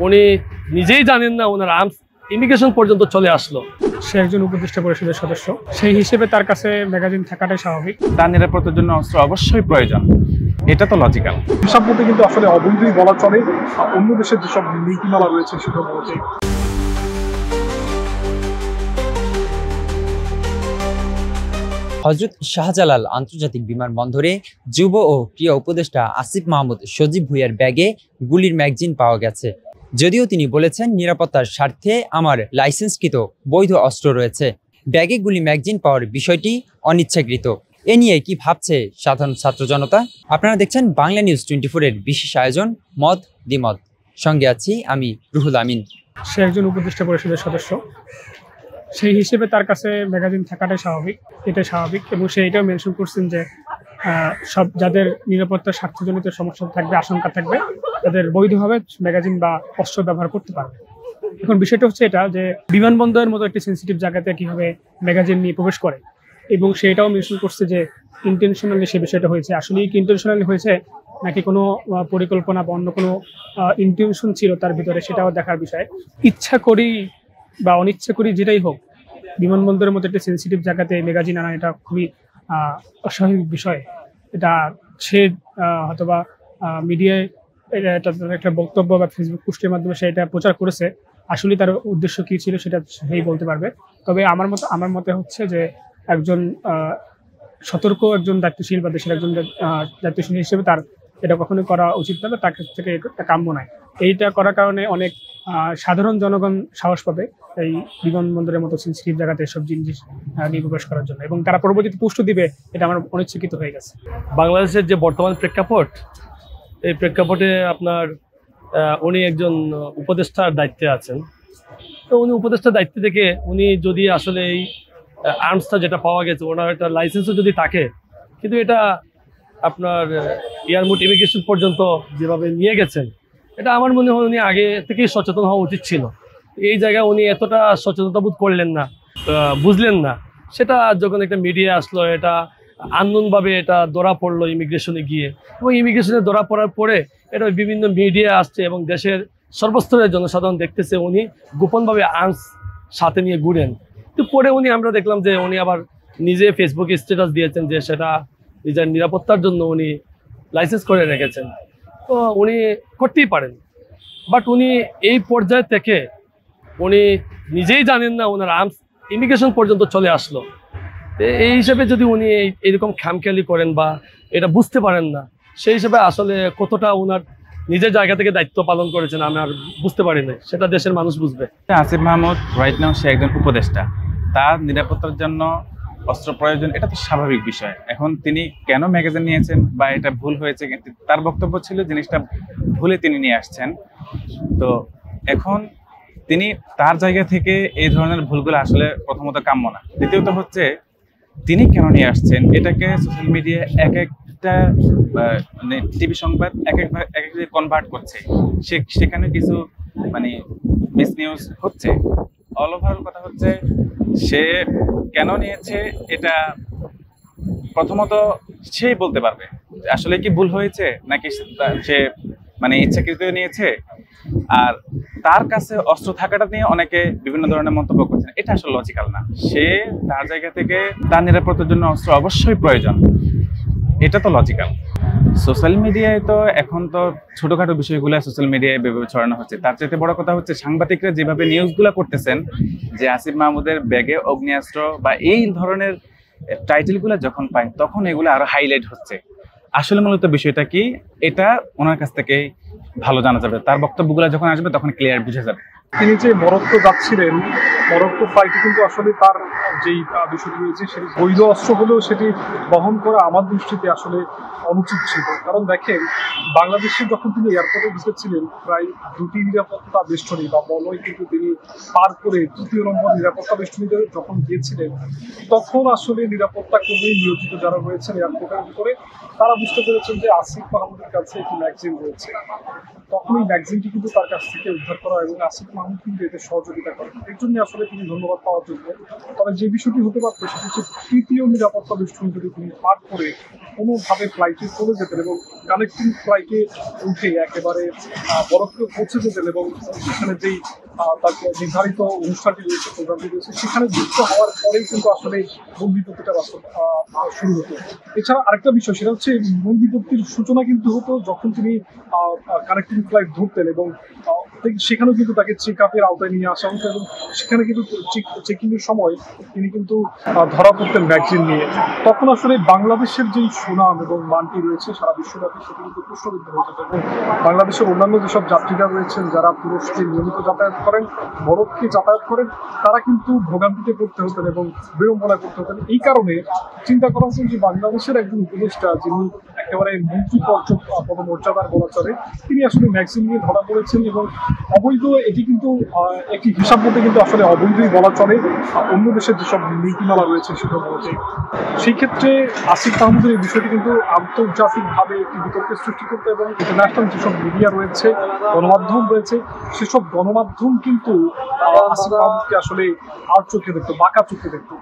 উনি নিজেই জানেন না ওনার আর্মস ইমিগ্রেশন পর্যন্ত চলে আসলো। সে একজন উপদেষ্টা পরিষদের সদস্য, সেই হিসেবে তার কাছে ম্যাগাজিন থাকাটাই স্বাভাবিক। তার নিরাপত্তার জন্য অস্ত্র অবশ্যই প্রয়োজন, এটা তো লজিক্যাল। হিসাব মতে কিন্তু আসলে অবৈধই বলা চলে। অন্য দেশের যেসব নীতিমালা রয়েছে সেসব মতে হযরত শাহজালাল আন্তর্জাতিক বিমানবন্দরে যুব ও ক্রীড়া উপদেষ্টা আসিফ মাহমুদ সজীব ভুঁইয়ার ব্যাগে গুলির ম্যাগাজিন পাওয়া গেছে। যদিও তিনি বলেছেন নিরাপত্তার স্বার্থে আমার লাইসেন্সকৃত বৈধ অস্ত্র রয়েছে। ব্যাগে গুলি ম্যাগাজিন পাওয়ার বিষয়টি অনিচ্ছাকৃত। এ নিয়ে কি ভাবছে সাধারণ ছাত্র জনতা? আপনারা দেখছেন বাংলা নিউজ 24 এর বিশেষ আয়োজন মত দ্বিমত। সঙ্গে আছি আমি রুহুল আমিন। সে একজন উপদেষ্টা পরিষদের সদস্য, সেই হিসেবে তার কাছে ম্যাগাজিন থাকাটাই স্বাভাবিক, এটাই স্বাভাবিক। এবং সে এটাও মেনশন করছেন যে সব যাদের নিরাপত্তার স্বার্থজনিত সমস্যা থাকবে, আশঙ্কা থাকবে, তাদের বৈধভাবে ম্যাগাজিন বা অস্ত্র ব্যবহার করতে পারবে। এখন বিষয়টা হচ্ছে এটা যে বিমানবন্দরের মতো একটি সেন্সিটিভ জায়গাতে কীভাবে ম্যাগাজিন নিয়ে প্রবেশ করে, এবং সেটাও মেনশন করছে যে ইন্টেনশনালি সে বিষয়টা হয়েছে। আসলে কি ইন্টেনশনালি হয়েছে নাকি কোনো পরিকল্পনা বা অন্য কোনো ইন্টেনশন ছিল তার ভিতরে, সেটাও দেখার বিষয়। ইচ্ছা করি বা অনিচ্ছা করি যেটাই হোক, বিমানবন্দরের মতো একটা সেন্সিটিভ জায়গাতে ম্যাগাজিন আনা এটা খুবই অস্বাভাবিক বিষয়। এটা সে হয়তোবা মিডিয়ায় একটা বক্তব্য বা ফেসবুক পোস্টের মাধ্যমে সে এটা প্রচার করেছে। আসলে তার উদ্দেশ্য কী ছিল সেটা সেই বলতে পারবে। তবে আমার মতে হচ্ছে যে একজন সতর্ক, একজন দায়িত্বশীল বা দেশের একজন দায়িত্বশীল হিসেবে তার এটা কখনোই করা উচিত নয়, তার কাছ থেকে এটা কাম্য নয়। এইটা করার কারণে অনেক সাধারণ জনগণ সাহস পাবে এই বিমানবন্দরের মতো সেন্সিটিভ জায়গাতে এসব জিনিস নিয়ে প্রবেশ করার জন্য, এবং তারা পরবর্তীতে পুষ্ট দিবে, এটা আমার অনিচ্ছাকৃত হয়ে গেছে। বাংলাদেশের যে বর্তমান প্রেক্ষাপট, এই প্রেক্ষাপটে আপনার উনি একজন উপদেষ্টার দায়িত্বে আছেন। তো উনি উপদেষ্টার দায়িত্ব থেকে উনি যদি আসলে এই আর্মসটা যেটা পাওয়া গেছে, ওনার একটা লাইসেন্সও যদি থাকে, কিন্তু এটা আপনার এয়ারপোর্ট ইমিগ্রেশন পর্যন্ত যেভাবে নিয়ে গেছেন, এটা আমার মনে হয় উনি আগে থেকেই সচেতন হওয়া উচিত ছিল। এই জায়গায় উনি এতটা সচেতনতা বোধ করলেন না, বুঝলেন না। সেটা যখন একটা মিডিয়া আসলো, এটা আন্দোলনভাবে এটা ধরা পড়লো ইমিগ্রেশনে গিয়ে, এবং ইমিগ্রেশনে ধরা পড়ার পরে এটা বিভিন্ন মিডিয়া আসছে এবং দেশের সর্বস্তরের জনসাধারণ দেখতেছে উনি গোপনভাবে আর্মস সাথে নিয়ে ঘুরেন। তো পরে আমরা দেখলাম যে উনি আবার নিজে ফেসবুকে স্ট্যাটাস দিয়েছেন যে সেটা নিজের নিরাপত্তার জন্য উনি লাইসেন্স করে রেখেছেন। তো উনি করতেই পারেন, বাট উনি এই পর্যায় থেকে উনি নিজেই জানেন না ওনার আর্মস ইমিগ্রেশন পর্যন্ত চলে আসলো। এই হিসেবে যদি উনি এইরকম খামখেয়ালি করেন বা এটা বুঝতে পারেন না, সেই হিসেবে আসলে কতটা ওনার নিজের জায়গা থেকে দায়িত্ব পালন করেছেন আমি আর বুঝতে পারি না, সেটা দেশের মানুষ বুঝবে। আসিফ মাহমুদ রাইট নাও সে একজন উপদেষ্টা, তার নিরাপত্তার জন্য অস্ত্র প্রয়োজন, এটা তো স্বাভাবিক বিষয়। এখন তিনি কেন ম্যাগাজিন নিয়েছেন বা এটা ভুল হয়েছে, কিন্তু তার বক্তব্য ছিল জিনিসটা ভুলে তিনি নিয়ে আসছেন। তো এখন তিনি তার জায়গা থেকে এই ধরনের ভুলগুলো আসলে প্রথমত কাম্য না। দ্বিতীয়ত হচ্ছে তিনি কেন নিয়ে আসছেন, এটাকে সোশ্যাল মিডিয়া এক একটা টিভি সংবাদ এক কনভার্ট করছে, সেখানে কিছু মিস নিউজ হচ্ছে। অল ওভারঅল কথা হচ্ছে সে কেন নিয়েছে এটা প্রথমত সেই বলতে পারবে আসলে কি ভুল হয়েছে নাকি সে ইচ্ছাকৃত নিয়েছে। আর তার কাছে অস্ত্র থাকাটা নিয়ে অনেকে বিভিন্ন ধরনের মন্তব্য করছেন, এটা আসলে লজিক্যাল না। সে তার জায়গা থেকে তার নিরাপত্তার জন্য অস্ত্র অবশ্যই প্রয়োজন, এটা তো লজিক্যাল। সোশ্যাল মিডিয়ায় তো এখন তো ছোটখাটো বিষয়গুলো সোশ্যাল মিডিয়ায় যেভাবে ছড়ানো হচ্ছে, তার চাইতে বড় কথা হচ্ছে সাংবাদিকরা যেভাবে নিউজগুলো করতেছেন যে আসিফ মাহমুদের ব্যাগে অগ্নিয়াস্ত্র বা এই ধরনের টাইটেলগুলো যখন পায় তখন এগুলো আরো হাইলাইট হচ্ছে। আসলে মূলত বিষয়টা কি, এটা ওনার কাছ থেকে ভালো জানা যাবে, তার বক্তব্যগুলো যখন আসবে তখন ক্লিয়ার বুঝে যাবে। তিনি যে মরক্কো যাচ্ছিলেন, মরক্কো ফ্লাইটে কিন্তু আসলে তার যেই বিষয়টি রয়েছে সেটি বৈধ অস্ত্র হলেও সেটি বহন করা আমার দৃষ্টিতে আসলে অনুচিত ছিল। কারণ দেখেন, বাংলাদেশে যখন তিনি এয়ারপোর্টে ঢুকেছিলেন প্রায় 2টি নিরাপত্তা বেষ্টনী বা বলয় কিন্তু তিনি পার করে 3য় নম্বর নিরাপত্তা বেষ্টনীতে যখন গিয়েছিলেন, তখন আসলে নিরাপত্তা কর্মী নিয়োজিত যারা রয়েছেন এয়ারপোর্টের ভিতরে, তারা বুঝতে পেরেছেন যে আসিফ মাহমুদের কাছে একটি ম্যাগাজিন রয়েছে। তখন এই ম্যাগাজিনটি কিন্তু তার কাছ থেকে উদ্ধার করা এবং আসিফ মাহমুদ কিন্তু এতে সহযোগিতা করেন। এর জন্য আসলে তিনি ধন্যবাদ পাওয়ার যোগ্য। তবে যে বিষয়টি হতে পারতো সেটি হচ্ছে তৃতীয় নিরাপত্তা বেষ্টনী যদি তিনি পার করে কোনোভাবে ফ্লাইটে চলে যেতেন এবং কানেক্টিং ফ্লাইটে উঠে একেবারে বরফকে পৌঁছে যেতেন এবং সেখানে যেই তার নির্ধারিত অনুষ্ঠানটি রয়েছে, প্রোগ্রামটি রয়েছে, সেখানে যুক্ত হওয়ার পরেই কিন্তু আসলে মূল বিপত্তিটা শুরু হতো। এছাড়া আরেকটা বিষয়, সেটা হচ্ছে মূল বিপত্তির সূচনা কিন্তু হতো যখন তিনি কানেক্টিং ফ্লাইট ধরতেন এবং সেখানেও কিন্তু তাকে চেক আপের আওতায় নিয়ে আসা হতো এবং সেখানে কিন্তু চেকিং এর সময় তিনি কিন্তু ধরা পড়তেন ম্যাগাজিন নিয়ে। তখন আসলে বাংলাদেশের যেই সুনাম এবং মানটি রয়েছে সারা বিশ্বব্যাপী সেটি কিন্তু প্রশ্নবিদ্ধ হয়ে যেত এবং বাংলাদেশের অন্যান্য যেসব যাত্রীরা রয়েছেন যারা তুরস্কে নিয়মিত যাতায়াত করেন, মরক্কোকে যাতায়াত করেন, তারা কিন্তু ভোগান্তিতে পড়তে হতেন এবং বিড়ম্বনায় পড়তে হতেন। এই কারণে চিন্তা করা হচ্ছে যে বাংলাদেশের একজন উপদেষ্টা যিনি একেবারে মন্ত্রী পদমর্যাদার বলা চলে, তিনি আসলে ম্যাগাজিন নিয়ে ধরা পড়েছেন এবং অবৈধ, এটি কিন্তু একটি হিসাব মধ্যে কিন্তু আসলে অবৈধই বলা চলে অন্য দেশের যেসব নীতিমালা রয়েছে সেসব অনুযায়ী। সেই ক্ষেত্রে আসিফ মাহমুদের এই বিষয়টি কিন্তু আন্তর্জাতিকভাবে একটি বিতর্কের সৃষ্টি করতে এবং ইন্টারন্যাশনাল যেসব মিডিয়া রয়েছে, গণমাধ্যম রয়েছে, সেসব গণমাধ্যম কিন্তু আসিফ মাহমুদকে আসলে আর চোখে দেখতো, বাঁকা চোখে দেখতো।